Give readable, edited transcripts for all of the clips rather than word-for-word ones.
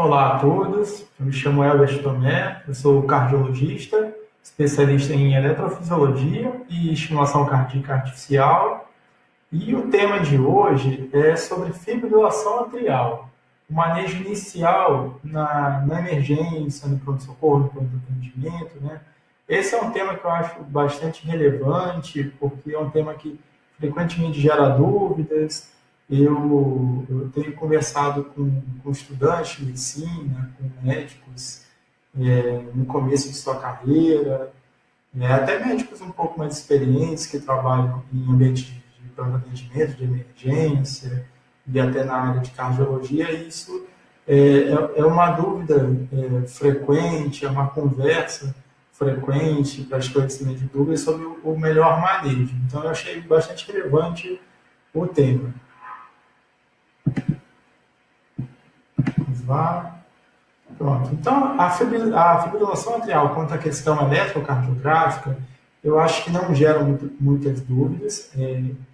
Olá a todos, eu me chamo Elber Tomé, eu sou cardiologista, especialista em eletrofisiologia e estimulação cardíaca artificial, e o tema de hoje é sobre fibrilação atrial, o manejo inicial na emergência, no pronto-socorro, no pronto-atendimento, né? Esse é um tema que eu acho bastante relevante, porque é um tema que frequentemente gera dúvidas. Eu tenho conversado com estudantes de medicina, com médicos, no começo de sua carreira, até médicos um pouco mais experientes que trabalham em ambiente de pronto atendimento, de emergência, e até na área de cardiologia. E isso é uma dúvida frequente, é uma conversa frequente para esclarecimento de dúvidas sobre o melhor manejo. Então, eu achei bastante relevante o tema. Vamos lá. Pronto. Então, a fibrilação atrial quanto à questão eletrocardiográfica, eu acho que não gera muitas dúvidas.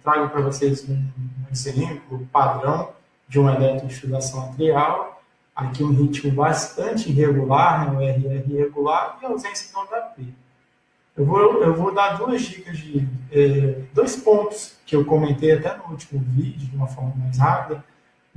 Trago para vocês um exemplo padrão de uma eletrofibrilação atrial. Aqui um ritmo bastante irregular, né, um RR irregular, e ausência de onda P. Eu vou dar duas dicas dois pontos que eu comentei até no último vídeo, de uma forma mais rápida,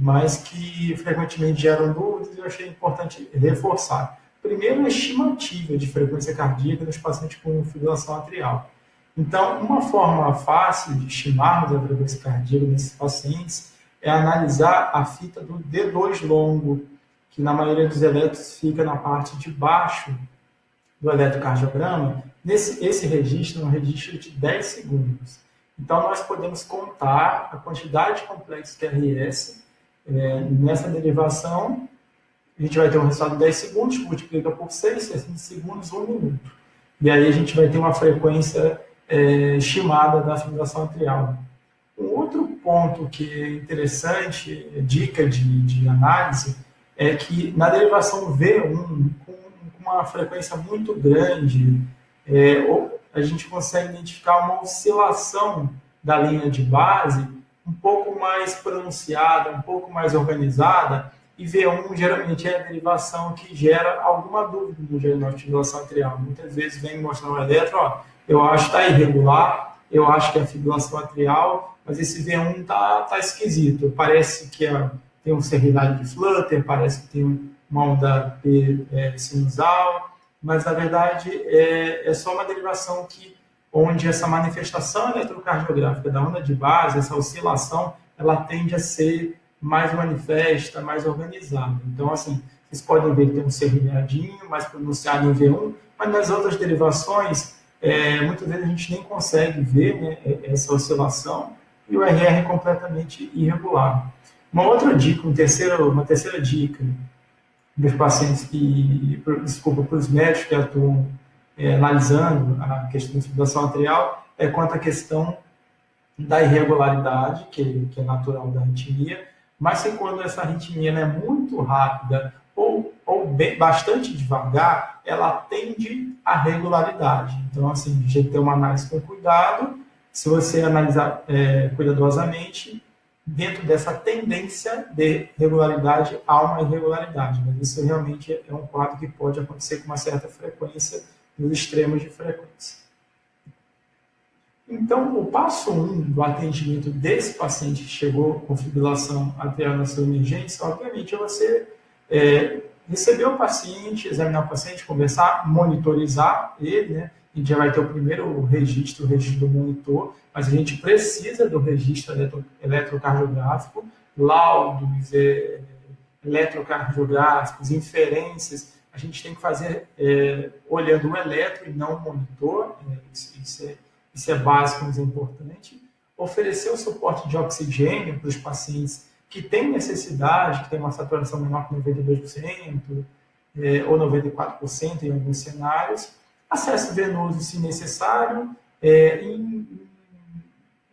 mas que frequentemente geram dúvidas e eu achei importante reforçar. Primeiro, a estimativa de frequência cardíaca dos pacientes com fibrilação atrial. Então, uma forma fácil de estimarmos a frequência cardíaca nesses pacientes é analisar a fita do D2 longo, que na maioria dos eletros fica na parte de baixo do eletrocardiograma. Esse registro é um registro de 10 segundos. Então, nós podemos contar a quantidade de complexos QRS nessa derivação. A gente vai ter um resultado de 10 segundos, multiplica por 6, 60 segundos, 1 minuto. E aí a gente vai ter uma frequência estimada da fibrilação atrial. Um outro ponto que é interessante, dica de análise, é que na derivação V1, com uma frequência muito grande, a gente consegue identificar uma oscilação da linha de base um pouco mais pronunciada, um pouco mais organizada, e V1 geralmente é a derivação que gera alguma dúvida no diagnóstico de fibrilação atrial. Muitas vezes vem mostrar um eletro, eu acho que está irregular, eu acho que é fibrilação atrial, mas esse V1 tá esquisito, parece que tem uma severidade de flutter, parece que tem uma onda P sinusal, mas na verdade é só uma derivação onde essa manifestação eletrocardiográfica da onda de base, essa oscilação, ela tende a ser mais manifesta, mais organizada. Então, assim, vocês podem ver que tem um serrilhadinho mais pronunciado em V1, mas nas outras derivações, muitas vezes a gente nem consegue ver, né, essa oscilação, e o RR é completamente irregular. Uma outra dica, uma terceira dica dos pacientes para os médicos que atuam analisando a questão da fibrilação atrial, é quanto à questão da irregularidade, que é natural da arritmia, mas que quando essa arritmia é muito rápida ou bastante devagar, ela tende à regularidade. Então, assim, a gente tem que ter uma análise com cuidado. Se você analisar cuidadosamente, dentro dessa tendência de regularidade, há uma irregularidade. Mas isso realmente é um quadro que pode acontecer com uma certa frequência, nos extremos de frequência. Então, o passo 1 do atendimento desse paciente que chegou com fibrilação atrial na sua emergência, obviamente, é você receber o paciente, examinar o paciente, conversar, monitorizar ele, né? A gente já vai ter o primeiro registro, o registro do monitor, mas a gente precisa do registro eletrocardiográfico, laudos eletrocardiográficos, inferências. A gente tem que fazer olhando o eletro e não o monitor, isso é básico, mas é importante. Oferecer o suporte de oxigênio para os pacientes que têm necessidade, que têm uma saturação menor que 92%, ou 94% em alguns cenários. Acesso venoso, se necessário. Em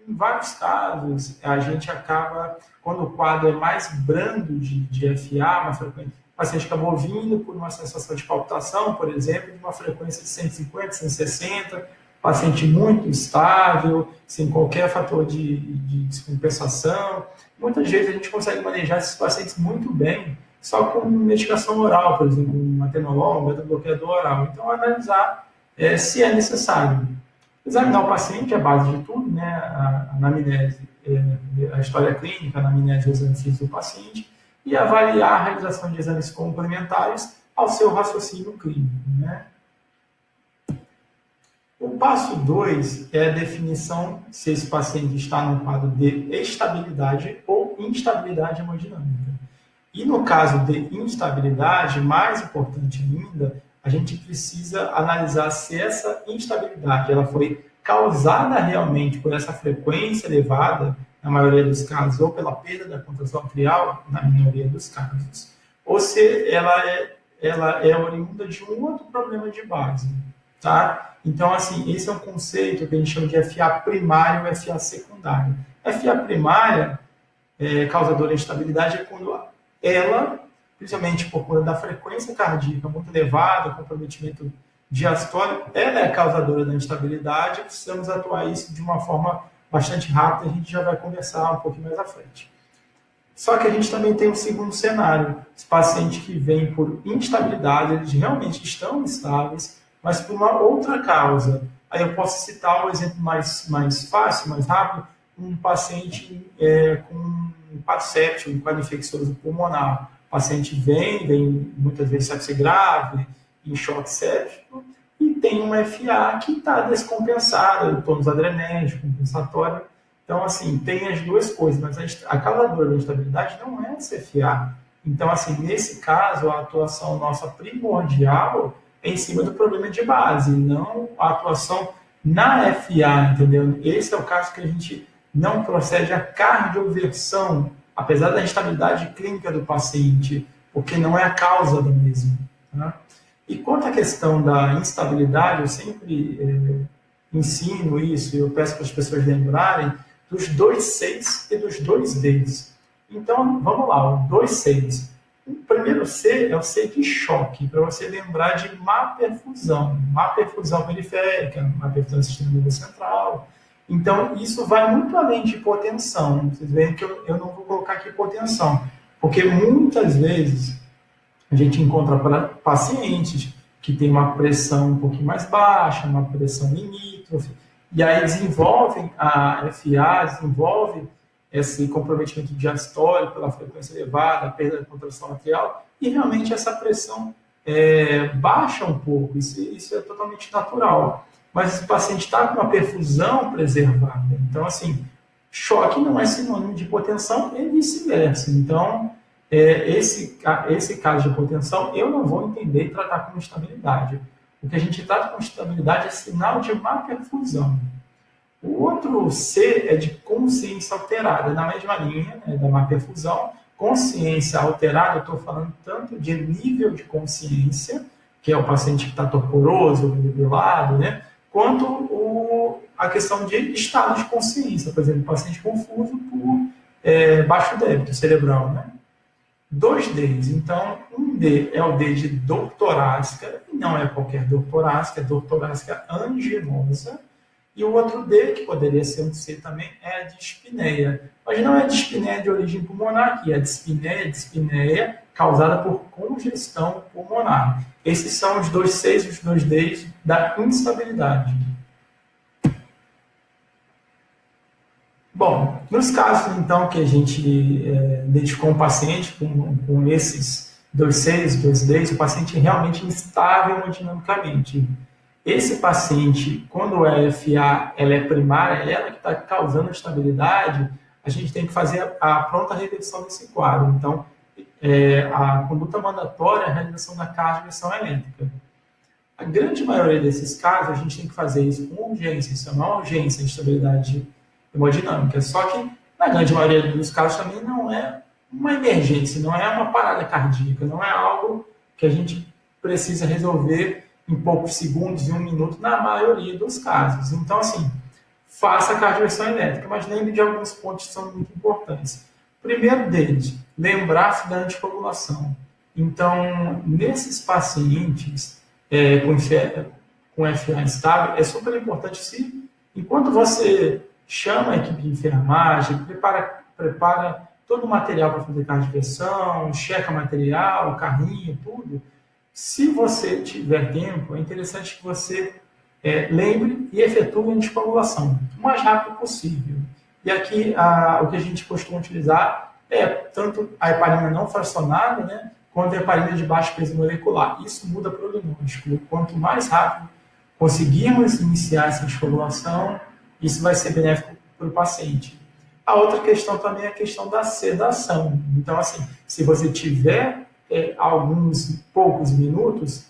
vários casos, a gente acaba, quando o quadro é mais brando de FA, mais frequente, o paciente acabou vindo por uma sensação de palpitação, por exemplo, de uma frequência de 150, 160, paciente muito estável, sem qualquer fator de descompensação. Muitas vezes a gente consegue manejar esses pacientes muito bem só com medicação oral, por exemplo, um atenolol, um beta-bloqueador oral. Então, analisar se é necessário. Examinar o paciente é a base de tudo, né? A anamnese, a história clínica, a anamnese, o exame físico do paciente, e avaliar a realização de exames complementares ao seu raciocínio clínico, né? O passo 2 é a definição se esse paciente está num quadro de estabilidade ou instabilidade hemodinâmica. E no caso de instabilidade, mais importante ainda, a gente precisa analisar se essa instabilidade ela foi causada realmente por essa frequência elevada, na maioria dos casos, ou pela perda da contração arterial, na maioria dos casos, ou se ela é oriunda de um outro problema de base, tá? Então, assim, esse é um conceito que a gente chama de FA primário e FA secundário. FA primária, causadora de instabilidade, é quando ela, principalmente por conta da frequência cardíaca muito elevada, comprometimento diastólico, ela é a causadora da instabilidade, precisamos atuar isso de uma forma bastante rápida, a gente já vai conversar um pouquinho mais à frente. Só que a gente também tem um segundo cenário, os pacientes que vêm por instabilidade, eles realmente estão estáveis, mas por uma outra causa. Aí eu posso citar um exemplo mais fácil, mais rápido, um paciente com um quadro séptico, um quadro infeccioso pulmonar. O paciente vem muitas vezes sepse grave, em choque séptico, e tem uma FA que está descompensada, o tônus adrenérgico, compensatório. Então, assim, tem as duas coisas, mas a causadora da instabilidade não é essa FA. Então, assim, nesse caso, a atuação nossa primordial é em cima do problema de base, não a atuação na FA, entendeu? Esse é o caso que a gente não procede à cardioversão, apesar da instabilidade clínica do paciente, porque não é a causa do mesmo. Tá? E quanto à questão da instabilidade, eu sempre ensino isso, e eu peço para as pessoas lembrarem dos 2 Cs e dos 2 Ds. Então, vamos lá, o 2 Cs. O primeiro C é o C de choque, para você lembrar de má perfusão periférica, má perfusão do sistema nervoso central. Então, isso vai muito além de hipotensão. Vocês veem que eu não vou colocar aqui hipotensão, porque muitas vezes a gente encontra pacientes que têm uma pressão um pouquinho mais baixa, uma pressão limítrofe, e aí desenvolvem a FA, desenvolvem esse comprometimento diastólico pela frequência elevada, a perda da contração arterial, e realmente essa pressão baixa um pouco, isso é totalmente natural. Mas esse paciente está com uma perfusão preservada. Então, assim, choque não é sinônimo de hipotensão e vice-versa. Então, esse caso de hipotensão, eu não vou entender e tratar como instabilidade. O que a gente trata como instabilidade é sinal de má perfusão. O outro C é de consciência alterada, na mesma linha, né, da má perfusão. Consciência alterada, eu estou falando tanto de nível de consciência, que é o paciente que está torporoso, debilado, né, quanto a questão de estado de consciência, por exemplo, paciente confuso por baixo débito cerebral, né? 2 Ds, então, um D é o D de dor torácica, e não é qualquer dor torácica, é dor torácica anginosa, e o outro D, que poderia ser um C também, é a dispneia. Mas não é dispneia de origem pulmonar aqui, é dispneia causada por congestão pulmonar. Esses são os 2 Cs e os 2 Ds da instabilidade. Bom, nos casos, então, que a gente identificou um paciente com esses 2 Cs, 2 Ds, o paciente é realmente instável hemodinamicamente. Esse paciente, quando a FA ela é primária, ela que está causando instabilidade, a gente tem que fazer a pronta reversão desse quadro. Então, a conduta mandatória é a realização da cardioversão elétrica. A grande maioria desses casos, a gente tem que fazer isso com urgência, isso é uma urgência de estabilidade hemodinâmica. Só que, na grande maioria dos casos, também não é uma emergência, não é uma parada cardíaca, não é algo que a gente precisa resolver em poucos segundos, em 1 minuto, na maioria dos casos. Então, assim, faça a cardioversão elétrica, mas lembre de alguns pontos que são muito importantes. Primeiro deles, lembrar-se da anticoagulação. Então, nesses pacientes com FA instável, é super importante, enquanto você chama a equipe de enfermagem, prepara todo o material para fazer cardioversão, checa material, carrinho, tudo. Se você tiver tempo, é interessante que você lembre e efetue a anticoagulação o mais rápido possível. E aqui o que a gente costuma utilizar é tanto a heparina não fracionada, né, quanto a heparina de baixo peso molecular. Isso muda o prognóstico. Quanto mais rápido conseguirmos iniciar essa anticoagulação, isso vai ser benéfico para o paciente. A outra questão também é a questão da sedação. Então, assim, se você tiver alguns poucos minutos,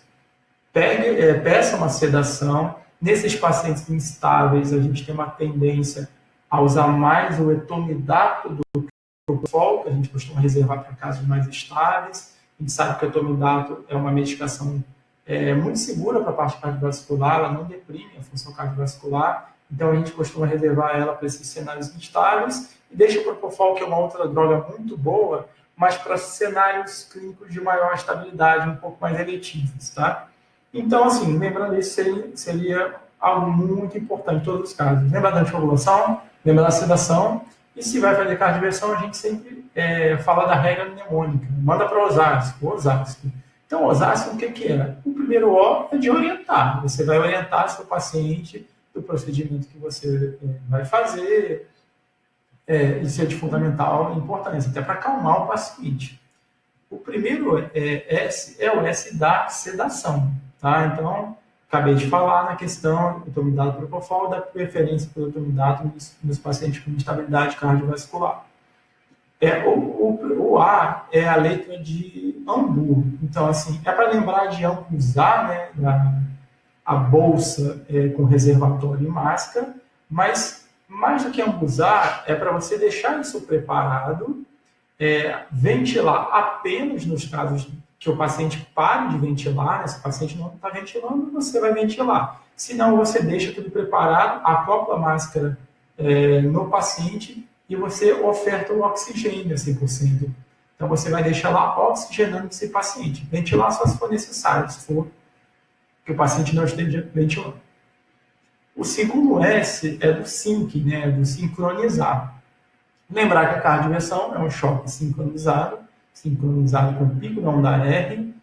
peça uma sedação. Nesses pacientes instáveis, a gente tem uma tendência a usar mais o etomidato do que o propofol, que a gente costuma reservar para casos mais estáveis. A gente sabe que o etomidato é uma medicação muito segura para a parte cardiovascular, ela não deprime a função cardiovascular, então a gente costuma reservar ela para esses cenários instáveis e deixa o propofol, que é uma outra droga muito boa, mas para cenários clínicos de maior estabilidade, um pouco mais eletivos, tá? Então, assim, lembrando isso, seria algo muito importante em todos os casos. Lembra da anticoagulação, lembra da sedação, e se vai fazer cardioversão, a gente sempre fala da regra mnemônica, manda para Osasco. Então, Osasco, o que é? O primeiro O é de orientar, você vai orientar seu paciente do procedimento que você vai fazer, isso é de fundamental importância, até para acalmar o paciente. O primeiro S é o S da sedação, tá? Então, acabei de falar na questão do etomidato propofol, da preferência pelo etomidato nos pacientes com instabilidade cardiovascular. O A é a letra de Ambu. Então, assim, é para lembrar de ambusar, né, a bolsa com reservatório e máscara, mas mais do que ambusar, é para você deixar isso preparado, ventilar apenas nos casos que o paciente pare de ventilar, né? Se o paciente não está ventilando, você vai ventilar. Se não, você deixa tudo preparado, acopla a máscara no paciente e você oferta o oxigênio a 100%. Então, você vai deixar lá oxigenando esse paciente. Ventilar só se for necessário, se for que o paciente não esteja ventilando. O segundo S é do SYNC, né? Do sincronizar. Lembrar que a cardioversão é um choque sincronizado com o pico da onda R.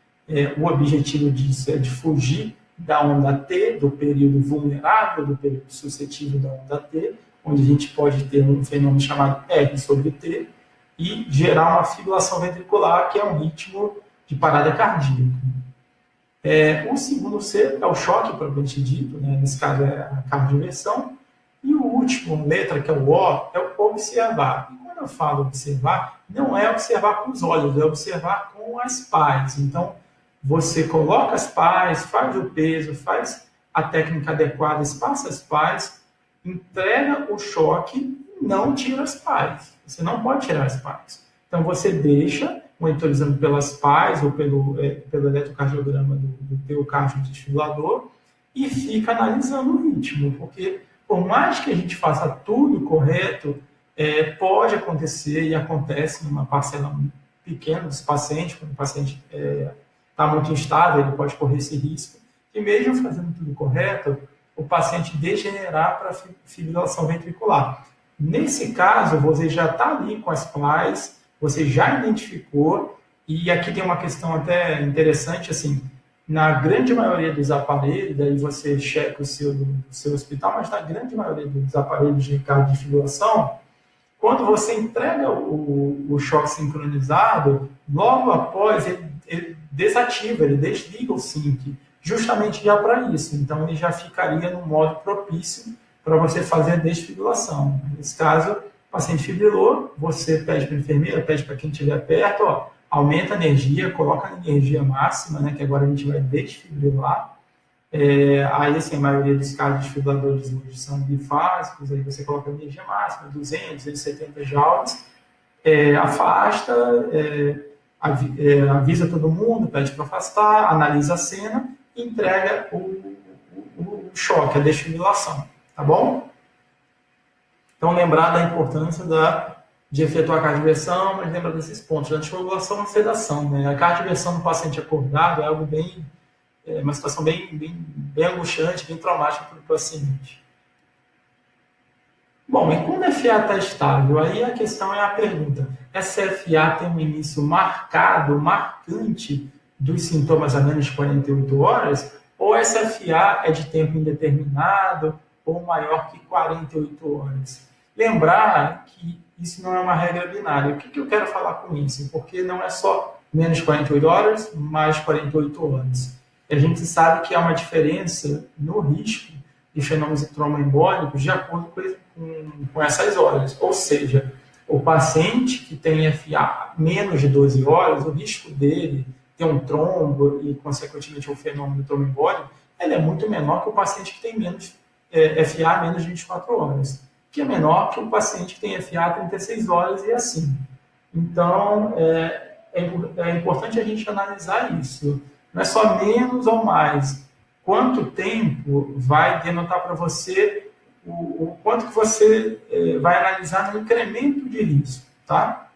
O objetivo disso é de fugir da onda T, do período vulnerável, do período suscetível da onda T, onde a gente pode ter um fenômeno chamado R sobre T, e gerar uma fibrilação ventricular, que é um ritmo de parada cardíaca. O segundo C é o choque propriamente dito, né? Nesse caso é a cardioversão. E o último letra, que é o O, é o observar. E quando eu falo observar, não é observar com os olhos, é observar com as pás. Então, você coloca as pás, faz o peso, faz a técnica adequada, espaça as pás, entrega o choque e não tira as pás. Você não pode tirar as pás. Então, você deixa, monitorizando pelas pás ou pelo eletrocardiograma do teu cardiodesfibrilador e fica analisando o ritmo, porque por mais que a gente faça tudo correto, pode acontecer e acontece numa parcela pequena dos pacientes, quando o paciente está muito instável, ele pode correr esse risco, e mesmo fazendo tudo correto, o paciente degenerar para fibrilação ventricular. Nesse caso, você já está ali com as pás, você já identificou, e aqui tem uma questão até interessante, assim, na grande maioria dos aparelhos, daí você checa o seu hospital, mas na grande maioria dos aparelhos de cardiofibrilação, quando você entrega o choque sincronizado, logo após ele desativa, ele desliga o SYNC, justamente já para isso. Então, ele já ficaria no modo propício para você fazer a desfibrilação. Nesse caso, o paciente fibrilou, você pede para a enfermeira, pede para quem estiver perto, aumenta a energia, coloca a energia máxima, né, que agora a gente vai desfibrilar. Aí, assim, a maioria dos casos de desfibriladores hoje são bifásicos, aí você coloca a energia máxima, 200, 270 joules, afasta, avisa todo mundo, pede para afastar, analisa a cena e entrega o choque, a desfibrilação, tá bom? Então, lembrar da importância de efetuar a cardioversão, mas lembra desses pontos, da anticoagulação e sedação, né? A cardioversão no paciente acordado é algo uma situação bem angustiante, bem traumática para o paciente. Bom, e quando a FA está estável, aí a questão é a pergunta: essa FA tem um início marcado, marcante dos sintomas a menos de 48 horas? Ou essa FA é de tempo indeterminado ou maior que 48 horas? Lembrar que isso não é uma regra binária. O que eu quero falar com isso? Porque não é só menos 48 horas, mais 48 horas. A gente sabe que há uma diferença no risco de fenômenos tromboembólicos de acordo com essas horas. Ou seja, o paciente que tem FA menos de 12 horas, o risco dele ter um trombo e, consequentemente, um fenômeno tromboembólico, ele é muito menor que o paciente que tem FA menos de 24 horas, que é menor que o paciente que tem FA 36 horas e assim. Então, é importante a gente analisar isso. Não é só menos ou mais. Quanto tempo vai denotar para você o quanto que você vai analisar no incremento de risco, tá?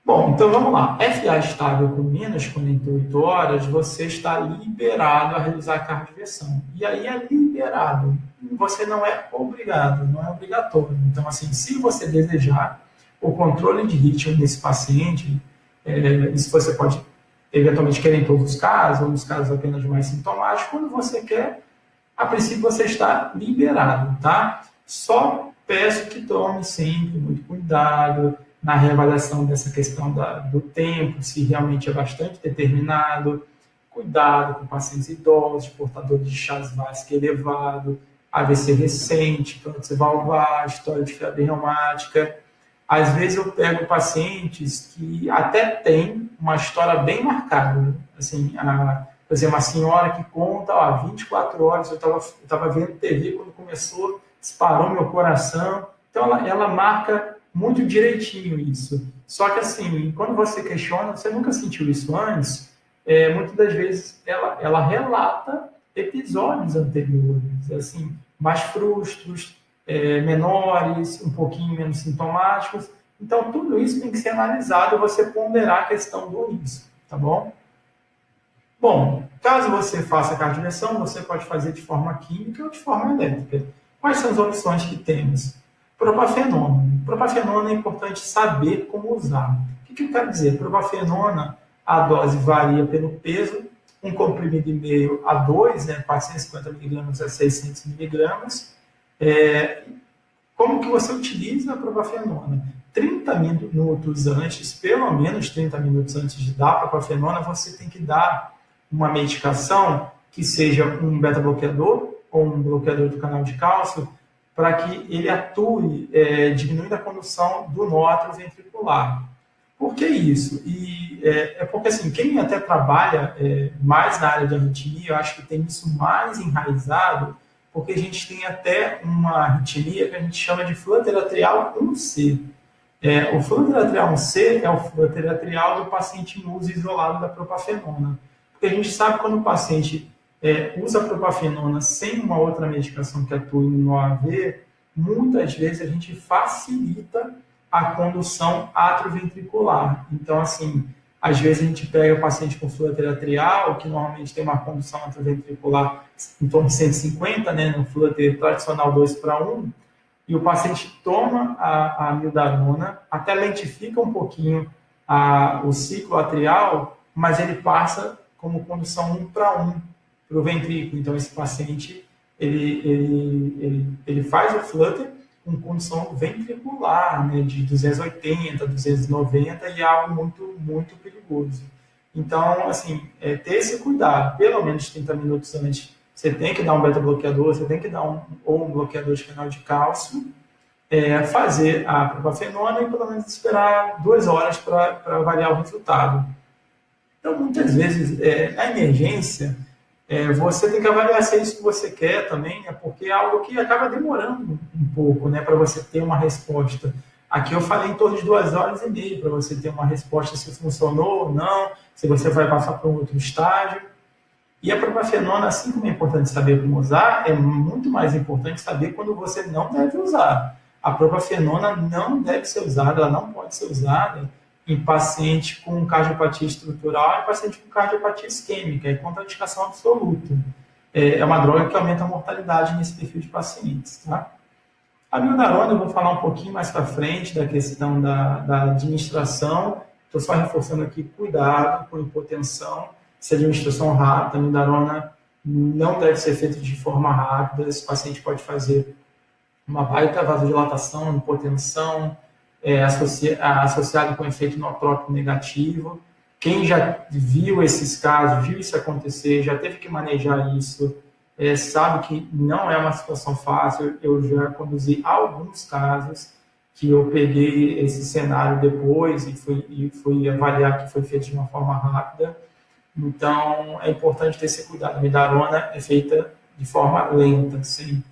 Bom, então vamos lá. FA estável com menos 48 horas, você está liberado a realizar a cardioversão. E aí é liberado. Você não é obrigado, não é obrigatório. Então, assim, se você desejar o controle de ritmo nesse paciente, isso você pode eventualmente querer em todos os casos, ou nos casos apenas mais sintomáticos, quando você quer, a princípio você está liberado, tá? Só peço que tome sempre muito cuidado na reavaliação dessa questão do tempo, se realmente é bastante determinado, cuidado com pacientes idosos, portadores de Chagas vascular elevado, AVC recente, câncer valvar, história de febre reumática. Às vezes eu pego pacientes que até têm uma história bem marcada. Assim, por exemplo, uma senhora que conta, 24 horas eu estava vendo TV quando começou, disparou meu coração. Então, ela marca muito direitinho isso. Só que, assim, quando você questiona, você nunca sentiu isso antes, muitas das vezes ela relata episódios anteriores, assim, mais frustros, menores, um pouquinho menos sintomáticos. Então, tudo isso tem que ser analisado e você ponderar a questão do risco, tá bom? Bom, caso você faça cardioversão, você pode fazer de forma química ou de forma elétrica. Quais são as opções que temos? Propafenona. Propafenona é importante saber como usar. O que eu quero dizer? Propafenona, a dose varia pelo peso, um comprimido e meio a 2, 450 mg a 600 mg. Como que você utiliza a propafenona? 30 minutos antes, pelo menos 30 minutos antes de dar a propafenona, você tem que dar uma medicação que seja um beta-bloqueador ou um bloqueador do canal de cálcio, para que ele atue, diminuindo a condução do nó atrioventricular. Por que isso? Porque, assim, quem até trabalha mais na área de arritmia, eu acho que tem isso mais enraizado, porque a gente tem até uma arritmia que a gente chama de flutter atrial 1C. O flutter atrial 1C é o flutter atrial do paciente em uso isolado da propafenona. Porque a gente sabe que quando o paciente usa a propafenona sem uma outra medicação que atue no AV, muitas vezes a gente facilita a condução atrioventricular. Então, assim, às vezes a gente pega o paciente com flutter atrial, que normalmente tem uma condução atrioventricular em torno de 150, no flutter tradicional 2:1, e o paciente toma a amiodarona, até lentifica um pouquinho o ciclo atrial, mas ele passa como condução 1:1 para o ventrículo. Então, esse paciente ele faz o flutter com condução ventricular, de 280, 290, e é algo muito, muito perigoso. Então, assim, ter esse cuidado, pelo menos 30 minutos antes, você tem que dar um beta-bloqueador, você tem que dar um bloqueador de canal de cálcio, fazer a propafenona e pelo menos esperar 2 horas para avaliar o resultado. Então, muitas vezes, na emergência, você tem que avaliar se é isso que você quer também, porque é algo que acaba demorando um pouco, para você ter uma resposta. Aqui eu falei em torno de 2 horas e meia para você ter uma resposta se funcionou ou não, se você vai passar para um outro estágio. E a propafenona, assim como é importante saber como usar, é muito mais importante saber quando você não deve usar. A propafenona não deve ser usada, ela não pode ser usada em paciente com cardiopatia estrutural e paciente com cardiopatia isquêmica, é contraindicação absoluta. É uma droga que aumenta a mortalidade nesse perfil de pacientes, tá? A mildarona eu vou falar um pouquinho mais para frente da questão da administração. Estou só reforçando aqui, cuidado com hipotensão. Se a administração rápida, a mildarona não deve ser feita de forma rápida. Esse paciente pode fazer uma baita vasodilatação, hipotensão, associado com efeito inotrópico negativo. Quem já viu esses casos, viu isso acontecer, já teve que manejar isso, sabe que não é uma situação fácil. Eu já conduzi alguns casos que eu peguei esse cenário depois e fui avaliar que foi feito de uma forma rápida. Então, é importante ter esse cuidado. A mildarona é feita de forma lenta, sempre.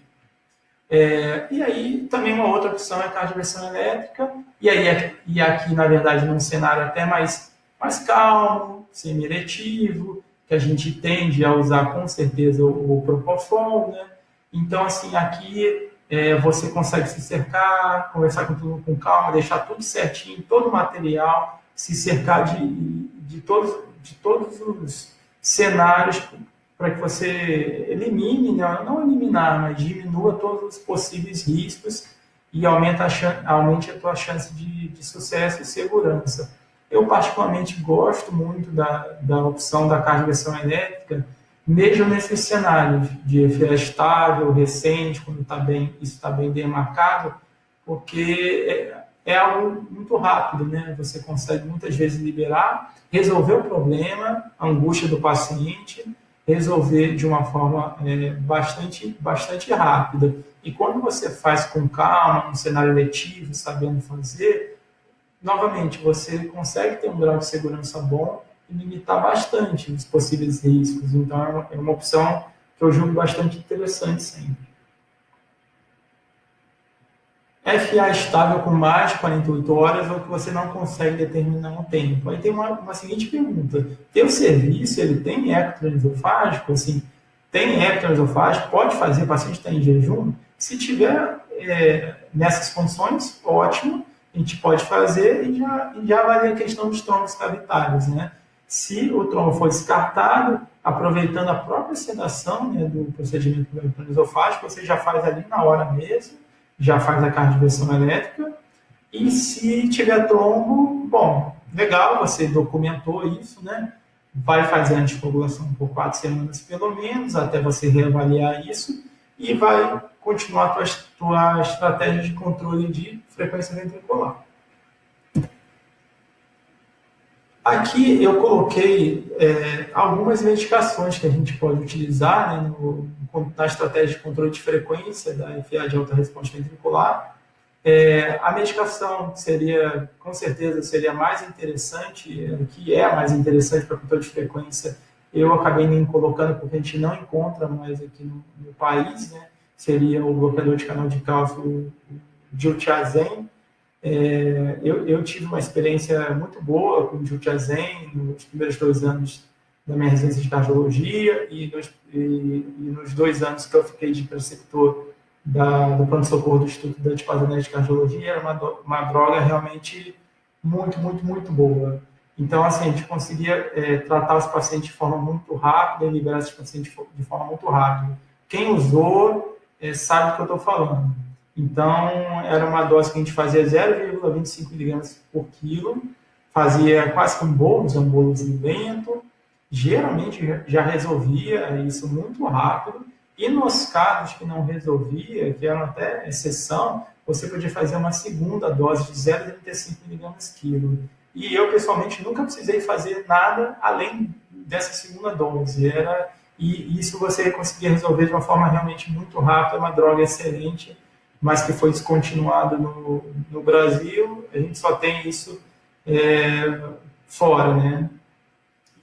E aí, também uma outra opção é a cardioversão elétrica, e aqui, na verdade, num cenário até mais calmo, semi-eretivo, que a gente tende a usar com certeza o Propofol, né? Então, assim, aqui você consegue se cercar, conversar com tudo com calma, deixar tudo certinho, todo o material, se cercar de todos os cenários para que você elimine, não eliminar, mas diminua todos os possíveis riscos e aumente a tua chance de sucesso e segurança. Eu, particularmente, gosto muito da opção da cardioversão elétrica, mesmo nesses cenários de FA estável, recente, quando isso está bem demarcado, porque é algo muito rápido, né? Você consegue muitas vezes liberar, resolver o problema, a angústia do paciente, resolver de uma forma bastante rápida. E quando você faz com calma, um cenário letivo, sabendo fazer, novamente, você consegue ter um grau de segurança bom e limitar bastante os possíveis riscos. Então, é uma opção que eu julgo bastante interessante sempre. FA estável com mais de 48 horas ou que você não consegue determinar um tempo. Aí tem uma seguinte pergunta. Teu serviço, ele tem ectoesofágico? Assim, tem ectoesofágico? Pode fazer? O paciente está em jejum? Se tiver nessas condições, ótimo. A gente pode fazer e já avalia a questão dos trombos cavitários, né? Se o trombo for descartado, aproveitando a própria sedação, né, do procedimento esofágico, você já faz ali na hora mesmo, já faz a cardioversão elétrica. E se tiver trombo, bom, legal, você documentou isso, né? Vai fazer a anticoagulação por 4 semanas pelo menos, até você reavaliar isso, e vai continuar a tua estratégia de controle de frequência ventricular. Aqui eu coloquei algumas medicações que a gente pode utilizar, né, na estratégia de controle de frequência da FA de alta resposta ventricular. A medicação com certeza, seria mais interessante, que é a mais interessante para controle de frequência, eu acabei nem colocando porque a gente não encontra mais aqui no país, né? Seria o bloqueador de canal de cálcio, o diltiazem. Eu tive uma experiência muito boa com o diltiazem nos primeiros 2 anos da minha residência de cardiologia e nos 2 anos que eu fiquei de preceptor do pronto-socorro do Instituto da Antiparasitária de Cardiologia. Era uma droga realmente muito, muito, muito boa. Então, assim, a gente conseguia tratar os pacientes de forma muito rápida e liberar esses pacientes de forma muito rápida. Quem usou sabe do que eu estou falando. Então, era uma dose que a gente fazia 0,25 miligramas por quilo, fazia quase que um bolus lento, geralmente já resolvia isso muito rápido, e nos casos que não resolvia, que eram até exceção, você podia fazer uma segunda dose de 0,35 miligramas quilo. E eu, pessoalmente, nunca precisei fazer nada além dessa segunda dose. E isso você conseguia resolver de uma forma realmente muito rápida, uma droga excelente, mas que foi descontinuada no Brasil. A gente só tem isso fora, né?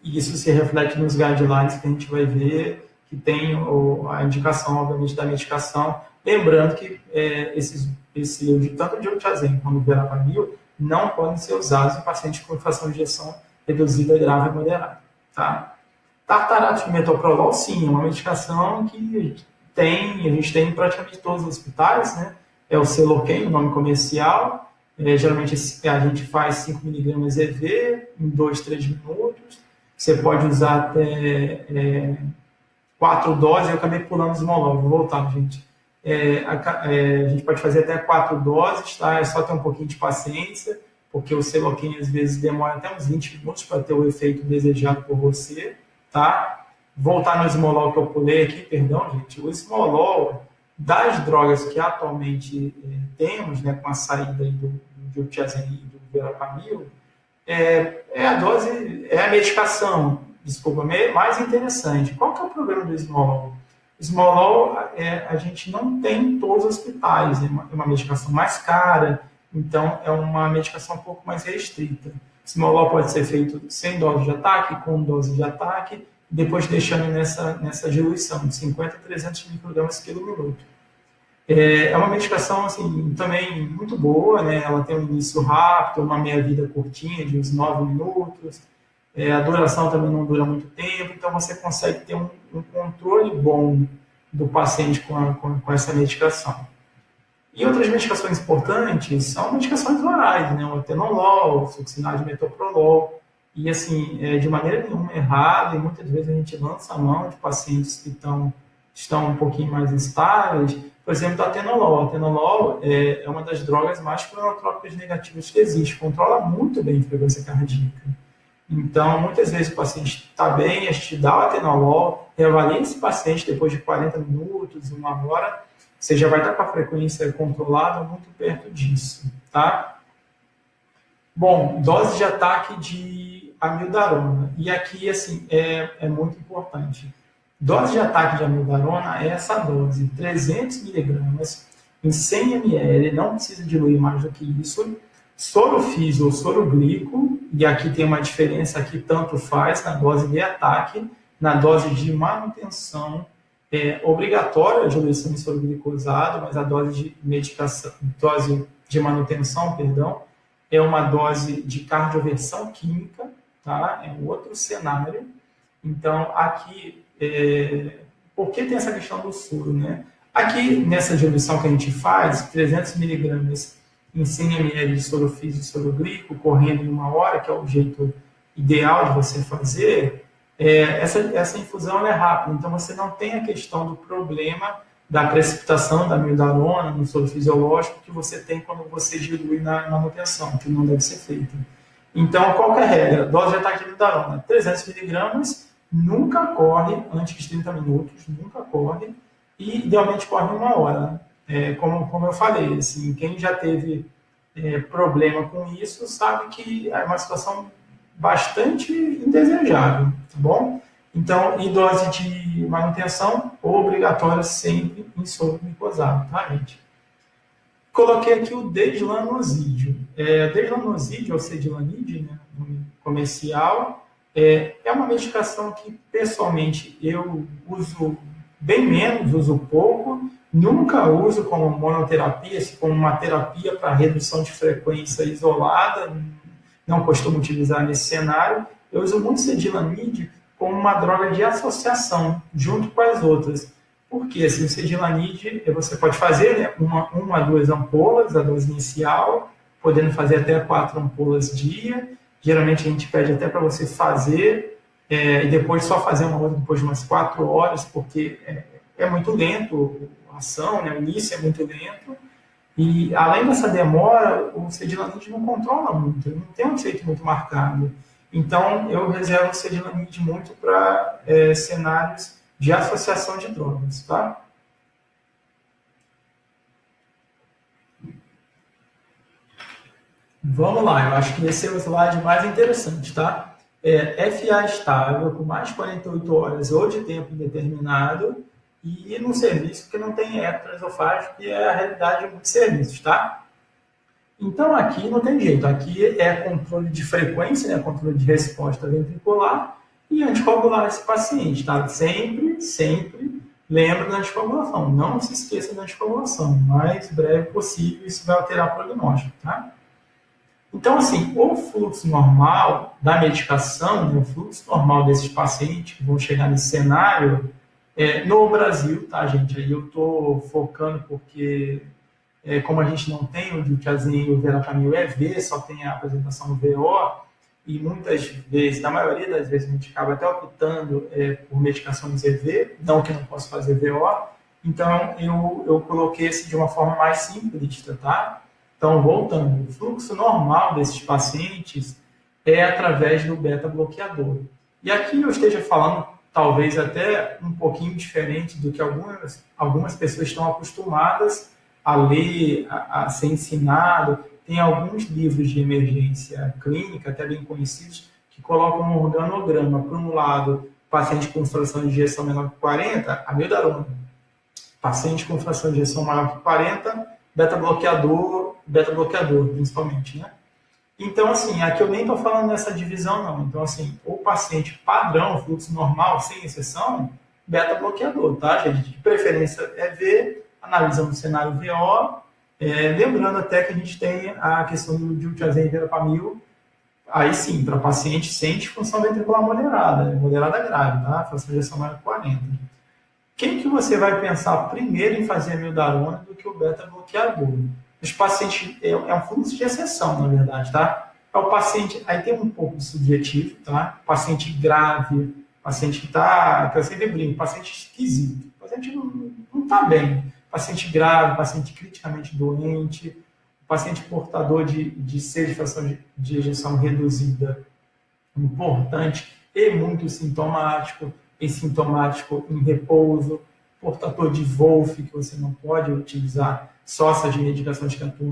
E isso se reflete nos guidelines que a gente vai ver, que tem a indicação, obviamente, da medicação. Lembrando que tanto o diltiazem como o verapamil não podem ser usados em pacientes com fração de ejeção reduzida, grave e moderada. Tá? Tartarato de metoprolol, sim, é uma medicação que a gente tem em praticamente todos os hospitais, né? É o Seloken, o nome comercial. Geralmente a gente faz 5 mg EV em 2, 3 minutos. Você pode usar até 4 doses. Eu acabei pulando os monólogos, vou voltar, gente. A gente pode fazer até 4 doses, tá? É só ter um pouquinho de paciência, porque o Seloquim às vezes demora até uns 20 minutos para ter o efeito desejado por você, tá? Voltar no esmolol que eu pulei aqui, perdão, gente. O esmolol, das drogas que atualmente temos, né, com a saída aí do diltiazem e do verapamil, a dose, é a medicação, desculpa, mais interessante. Qual que é o problema do esmolol? Esmolol, a gente não tem em todos os hospitais, é uma medicação mais cara, então é uma medicação um pouco mais restrita. Esmolol pode ser feito sem dose de ataque, com dose de ataque, depois deixando nessa diluição de 50 a 300 microgramas quilo minuto. É uma medicação assim, também muito boa, né? Ela tem um início rápido, uma meia-vida curtinha, de uns 9 minutos. A duração também não dura muito tempo, então você consegue ter um controle bom do paciente com essa medicação. E outras medicações importantes são medicações orais, né? O atenolol, o succinado de metoprolol. E, assim, de maneira nenhuma errada, e muitas vezes a gente lança a mão de pacientes que estão um pouquinho mais estáveis. Por exemplo, o atenolol. O atenolol é uma das drogas mais cronotrópicas negativas que existe, controla muito bem a frequência cardíaca. Então, muitas vezes o paciente está bem, a gente dá o atenolol, reavalia esse paciente depois de 40 minutos, 1 hora, você já vai estar com a frequência controlada muito perto disso, tá? Bom, dose de ataque de amiodarona. E aqui, assim, é muito importante. Dose de ataque de amiodarona é essa dose, 300 miligramas em 100 ml, não precisa diluir mais do que isso, soro físio ou soro glico, e aqui tem uma diferença que tanto faz na dose de ataque, na dose de manutenção, obrigatória a diluição de soro glicosado, mas a dose de medicação, dose de manutenção, perdão, é uma dose de cardioversão química, tá? É um outro cenário. Então, aqui, por que tem essa questão do soro, né? Aqui, nessa diluição que a gente faz, 300 miligramas em 100 ml de soro físio e soro glico, correndo em 1 hora, que é o jeito ideal de você fazer, essa infusão é rápida, então você não tem a questão do problema da precipitação da amiodarona no soro fisiológico que você tem quando você dilui na manutenção, que não deve ser feita. Então, qual que é a regra? Dose de ataque de amiodarona, 300 miligramas, nunca corre antes de 30 minutos, nunca corre, e idealmente corre 1 hora. Como eu falei, assim, quem já teve problema com isso sabe que é uma situação bastante indesejável, tá bom? Então, em dose de manutenção, obrigatória sempre em soro glicosado, tá, gente? Coloquei aqui o deslanosídeo. Deslanosídeo, ou Sedilanide, né, nome comercial, é uma medicação que, pessoalmente, eu uso bem menos, uso pouco, nunca uso como monoterapia, como uma terapia para redução de frequência isolada, não costumo utilizar nesse cenário. Eu uso muito Sedilanide como uma droga de associação, junto com as outras. Porque assim, o Sedilanide, você pode fazer, né, uma a 2 ampolas, a dose inicial, podendo fazer até 4 ampolas dia. Geralmente a gente pede até para você fazer, e depois só fazer uma outra depois de umas 4 horas, porque é muito lento a ação, né, o início é muito lento. E além dessa demora, o Sedilanide não controla muito, ele não tem um efeito muito marcado. Então, eu reservo o Sedilanide muito para cenários de associação de drogas, tá? Vamos lá, eu acho que esse é o slide mais interessante, tá? FA estável, com mais de 48 horas ou de tempo indeterminado, e num serviço que não tem ectoesofágico, que é a realidade de muitos serviços, tá? Então, aqui não tem jeito. Aqui é controle de frequência, né? Controle de resposta ventricular e anticoagular esse paciente, tá? Sempre, sempre lembre da anticoagulação. Não se esqueça da anticoagulação. O mais breve possível, isso vai alterar o prognóstico, tá? Então, assim, o fluxo normal da medicação, né? O fluxo normal desses pacientes que vão chegar nesse cenário, no Brasil, tá, gente? Aí eu estou focando porque... como a gente não tem o diltiazem e o verapamil EV, só tem a apresentação do VO, e muitas vezes, na maioria das vezes, a gente acaba até optando por medicações EV, não que não possa fazer VO, Então, eu coloquei esse de uma forma mais simplista, tá? Então, voltando, o fluxo normal desses pacientes é através do beta-bloqueador. E aqui eu esteja falando, talvez até um pouquinho diferente do que algumas pessoas estão acostumadas a ler, a ser ensinado. Tem alguns livros de emergência clínica, até bem conhecidos, que colocam um organograma. Por um lado, paciente com fração de ejeção menor que 40, amiodarona. Paciente com fração de ejeção maior que 40, beta-bloqueador, principalmente, né? Então, assim, aqui eu nem estou falando nessa divisão, não. Então, assim, o paciente padrão, fluxo normal, sem exceção, beta-bloqueador, tá, gente? De preferência é ver, analisando o cenário VO, lembrando até que a gente tem a questão do diltiazem e verapamil, aí sim, para paciente sem disfunção ventricular moderada, moderada grave, tá? Fração de ejeção maior que 40. Quem que você vai pensar primeiro em fazer amiodarona do que o beta-bloqueador? Os pacientes, é um fluxo de exceção, na verdade, tá? É o paciente, aí tem um pouco de subjetivo, tá? Paciente grave, paciente que eu sempre brinco, paciente esquisito, paciente não está bem, paciente grave, paciente criticamente doente, paciente portador de sede de fração de ejeção reduzida, importante e muito sintomático, assintomático em repouso, portador de Wolff, que você não pode utilizar sócia de medicação de cantor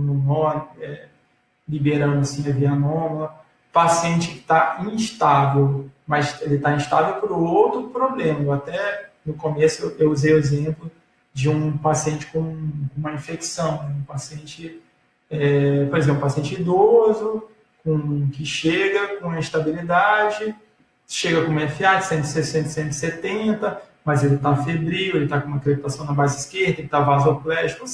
liberando assim a via anômala, paciente que está instável, mas ele está instável por outro problema. Até no começo eu usei o exemplo de um paciente com uma infecção, um paciente, por exemplo, um paciente idoso, que chega com instabilidade, chega com uma FA de 160, 170, mas ele está febril, ele está com uma crepitação na base esquerda, ele está vasoplégico,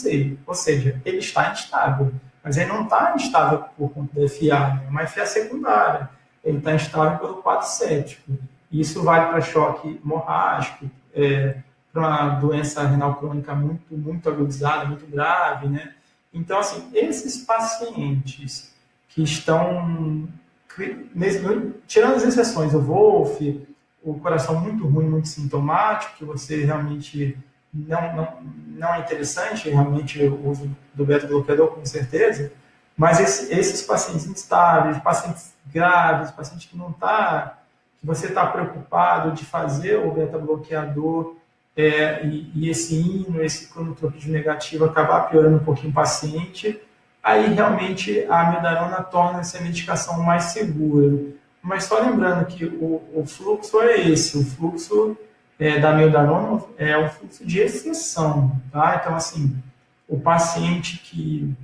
ou seja, ele está instável. Mas ele não está instável por conta da FA, é uma FA secundária. Ele está instável pelo quadro séptico. Isso vale para choque hemorrágico, para uma doença renal crônica muito, muito agudizada, muito grave, né? Então, assim, esses pacientes que estão, tirando as exceções, o Wolff, o coração muito ruim, muito sintomático, que você realmente não é interessante, realmente o uso do beta-bloqueador, com certeza, mas esses pacientes instáveis, pacientes graves, pacientes que que você está preocupado de fazer o beta-bloqueador e esse hino, esse cronotropismo negativo acabar piorando um pouquinho o paciente, aí realmente a amiodarona torna essa medicação mais segura. Mas só lembrando que o fluxo é esse, o fluxo da amiodarona é um fluxo de exceção, tá? Então, assim, o paciente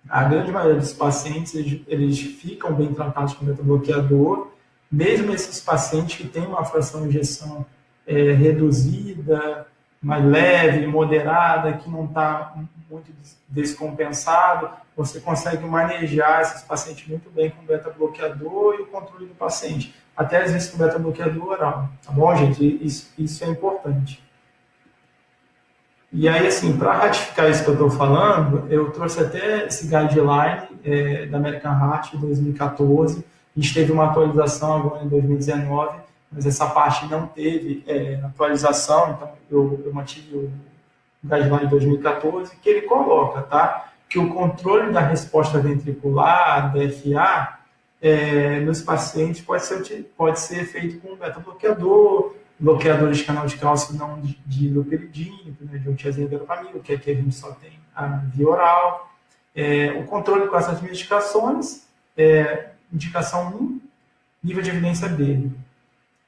a grande maioria dos pacientes, eles ficam bem tratados com beta-bloqueador, mesmo esses pacientes que têm uma fração de ejeção reduzida, mais leve, moderada, que não está muito descompensado, você consegue manejar esses pacientes muito bem com beta-bloqueador e o controle do paciente. Até às vezes com beta-bloqueador oral. Tá bom, gente? Isso é importante. E aí, assim, para ratificar isso que eu estou falando, eu trouxe até esse guideline da American Heart de 2014. A gente teve uma atualização agora em 2019, mas essa parte não teve atualização, então eu mantive o guideline de 2014, que ele coloca, tá? Que o controle da resposta ventricular, da FA, nos pacientes pode ser feito com beta-bloqueador, bloqueadores de canal de cálcio não de hidroperidínico, né, de diltiazem e verapamil, que aqui a gente só tem a via oral. O controle com essas medicações, indicação 1, nível de evidência B.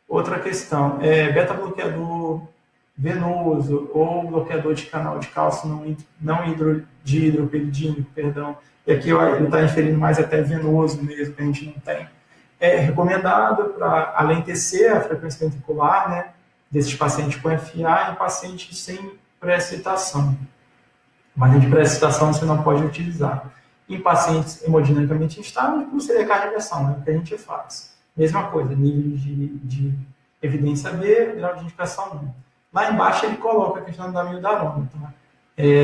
Outra questão, beta-bloqueador venoso ou bloqueador de canal de cálcio de hidroperidínico, perdão. E aqui ele está inferindo mais até venoso mesmo, que a gente não tem. É recomendado para alentecer a frequência ventricular, né, desses pacientes com FA e pacientes sem pré-excitação. Mas de pré-excitação você não pode utilizar. Em pacientes hemodinamicamente instáveis, por ser cardioversão, é o que a gente faz. Mesma coisa, nível de evidência B, grau de indicação 1. Lá embaixo ele coloca a questão da amiodarona. Tá?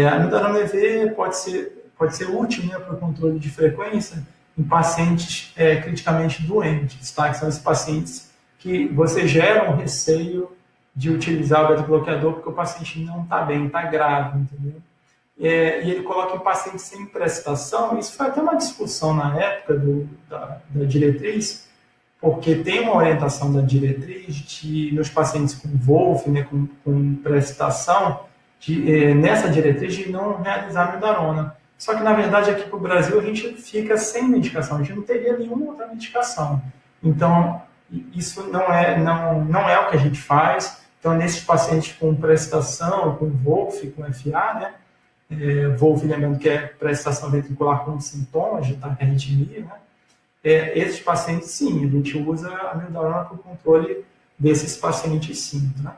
A amiodarona EV pode ser útil, né, para o controle de frequência em pacientes criticamente doentes, tá? Que são esses pacientes que você gera um receio de utilizar o beta-bloqueador porque o paciente não está bem, está grave, entendeu? E ele coloca em pacientes sem prestação. Isso foi até uma discussão na época da diretriz, porque tem uma orientação da diretriz de, nos pacientes com Wolff, né, com prestação, nessa diretriz de não realizar mildarona. Só que, na verdade, aqui para o Brasil, a gente fica sem medicação, a gente não teria nenhuma outra medicação. Então, isso não é o que a gente faz. Então, nesses pacientes com prestação, com Wolff, com FA, né, Wolff, lembrando que é prestação ventricular com sintomas de arritmia, né, esses pacientes, sim, a gente usa a mildarona para o controle desses pacientes, sim. Né?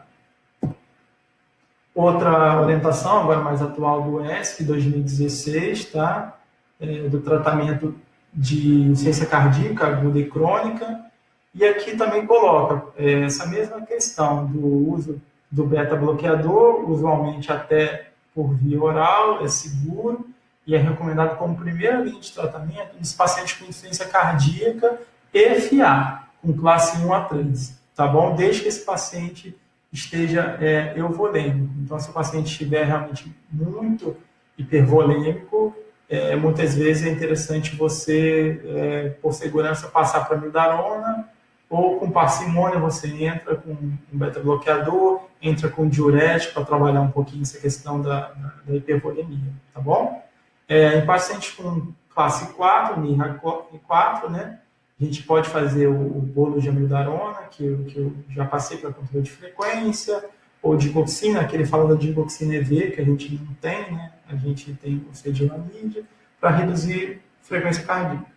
Outra orientação, agora mais atual do ESC, 2016, tá? Do tratamento de insuficiência cardíaca aguda e crônica. E aqui também coloca essa mesma questão do uso do beta-bloqueador, usualmente até por via oral, é seguro e é recomendado como primeira linha de tratamento nos pacientes com insuficiência cardíaca e FA, com classe 1 a 3, tá bom? Desde que esse paciente esteja euvolêmico. Então, se o paciente estiver realmente muito hipervolêmico, muitas vezes é interessante você, por segurança, passar para mildarona, ou com parcimônia você entra com um beta-bloqueador, entra com diurético para trabalhar um pouquinho essa questão da hipervolemia, tá bom? Em pacientes com classe 4, NIRA 4, né? A gente pode fazer o bolo de amiodarona, que eu já passei para controle de frequência, ou digoxina, aquele falando de digoxina EV, que a gente não tem, né? A gente tem o cedilanide, para reduzir frequência cardíaca.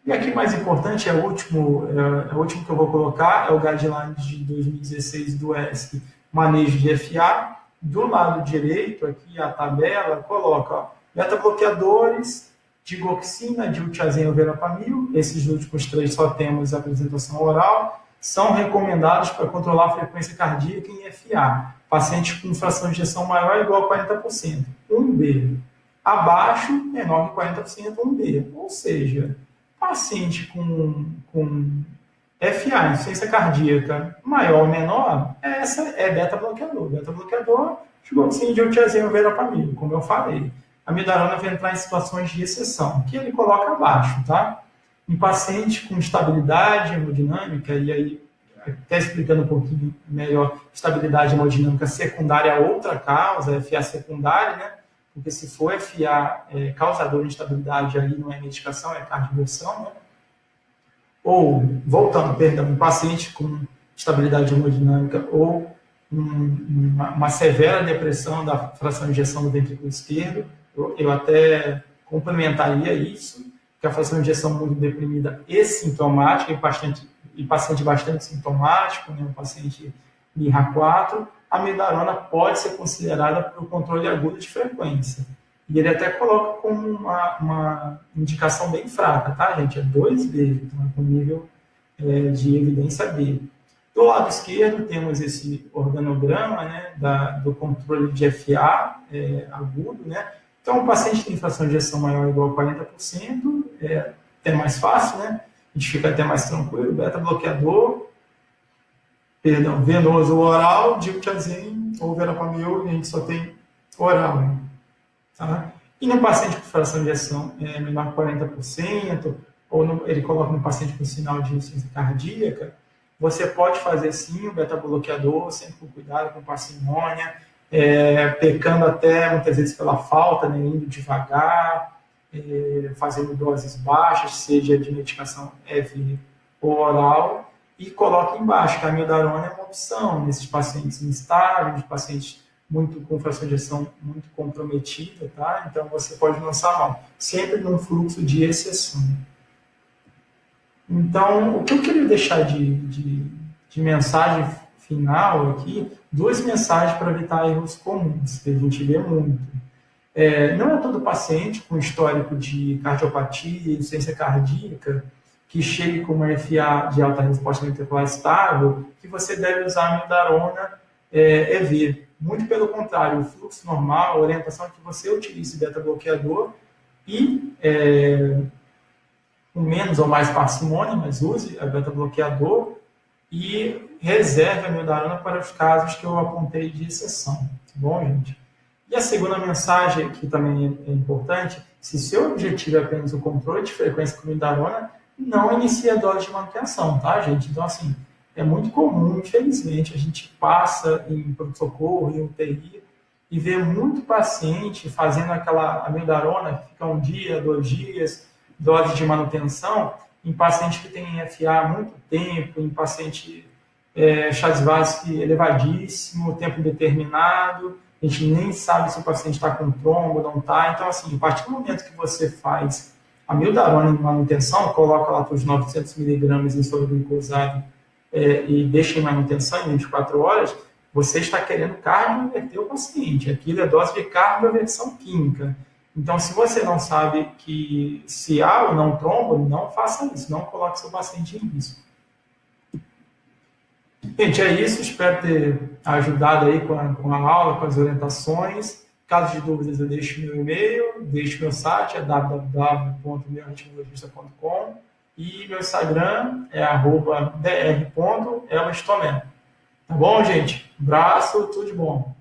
E aqui, mais importante, o último que eu vou colocar, é o guideline de 2016 do ESC, manejo de FA. Do lado direito, aqui a tabela coloca beta-bloqueadores, digoxina, diltiazem, verapamil, esses últimos três só temos apresentação oral, são recomendados para controlar a frequência cardíaca em FA. Paciente com fração de ejeção maior ou igual a 40%, 1B. Abaixo, menor que 40%, 1B. Ou seja, paciente com FA, insuficiência cardíaca maior ou menor, essa é beta-bloqueador. Beta-bloqueador, digoxina, diltiazem, verapamil, como eu falei. A mildarona vai entrar em situações de exceção, que ele coloca abaixo, tá? Em paciente com estabilidade hemodinâmica, e aí, até explicando um pouquinho melhor, estabilidade hemodinâmica secundária a outra causa, FA secundária, né? Porque se for FA causador de instabilidade, aí não é medicação, é cardioversão, né? Ou, voltando, perdão, um paciente com estabilidade hemodinâmica ou uma severa depressão da fração de ejeção do ventrículo esquerdo, eu até complementaria isso, que a fração de ejeção muito deprimida e sintomática, e paciente bastante sintomático, né, um paciente NIRA 4, a mildarona pode ser considerada para o controle agudo de frequência. E ele até coloca como uma indicação bem fraca, tá, gente? É 2B, então é com nível de evidência B. Do lado esquerdo, temos esse organograma, né, do controle de FA agudo, né? Então, o paciente tem fração de ejeção maior ou igual a 40%, é até mais fácil, né? A gente fica até mais tranquilo. Beta-bloqueador, venoso ou oral, diltiazem ou verapamil, a gente só tem oral, né? Tá? E no paciente com fração de ejeção menor que 40%, ou ele coloca no paciente com sinal de insuficiência cardíaca, você pode fazer sim o beta-bloqueador, sempre com cuidado, com parcimônia, pecando até muitas vezes pela falta, né, indo devagar, fazendo doses baixas, seja de medicação EV ou oral, e coloca embaixo que a amiodarona é uma opção nesses pacientes instáveis, pacientes com fração de ejeção muito comprometida, tá? Então você pode lançar mão, sempre num fluxo de exceção. Então, o que eu queria deixar de mensagem final aqui, duas mensagens para evitar erros comuns, que a gente vê muito. Não é todo paciente com histórico de cardiopatia, insuficiência cardíaca, que chegue com uma FA de alta resposta ventricular estável, que você deve usar a mildarona EV. Muito pelo contrário, o fluxo normal, a orientação é que você utilize beta-bloqueador e com menos ou mais parcimônia, mas use a beta-bloqueador e reserve a amiodarona para os casos que eu apontei de exceção. Tá bom, gente? E a segunda mensagem, que também é importante, se seu objetivo é apenas o controle de frequência com amiodarona, não inicie a dose de manutenção, tá, gente? Então, assim, é muito comum, infelizmente, a gente passa em pronto-socorro, em UTI, e vê muito paciente fazendo aquela amiodarona, que fica um dia, 2 dias, dose de manutenção, em paciente que tem FA há muito tempo, em paciente Chazivase elevadíssimo, tempo indeterminado, a gente nem sabe se o paciente está com trombo ou não está. Então, assim, a partir do momento que você faz a amiodarona em manutenção, coloca lá para os 900 miligramas em soro glicosado e deixa em manutenção em 24 horas, você está querendo cardioverter o paciente. Aquilo é dose de cardioversão química. Então, se você não sabe que se há ou não trombo, não faça isso, não coloque seu paciente em risco. Gente, é isso. Espero ter ajudado aí com a aula, com as orientações. Caso de dúvidas, eu deixo meu e-mail, deixo meu site, é www.bioritmologista.com e meu Instagram é @dr.elmastomé. Tá bom, gente? Um abraço, tudo de bom.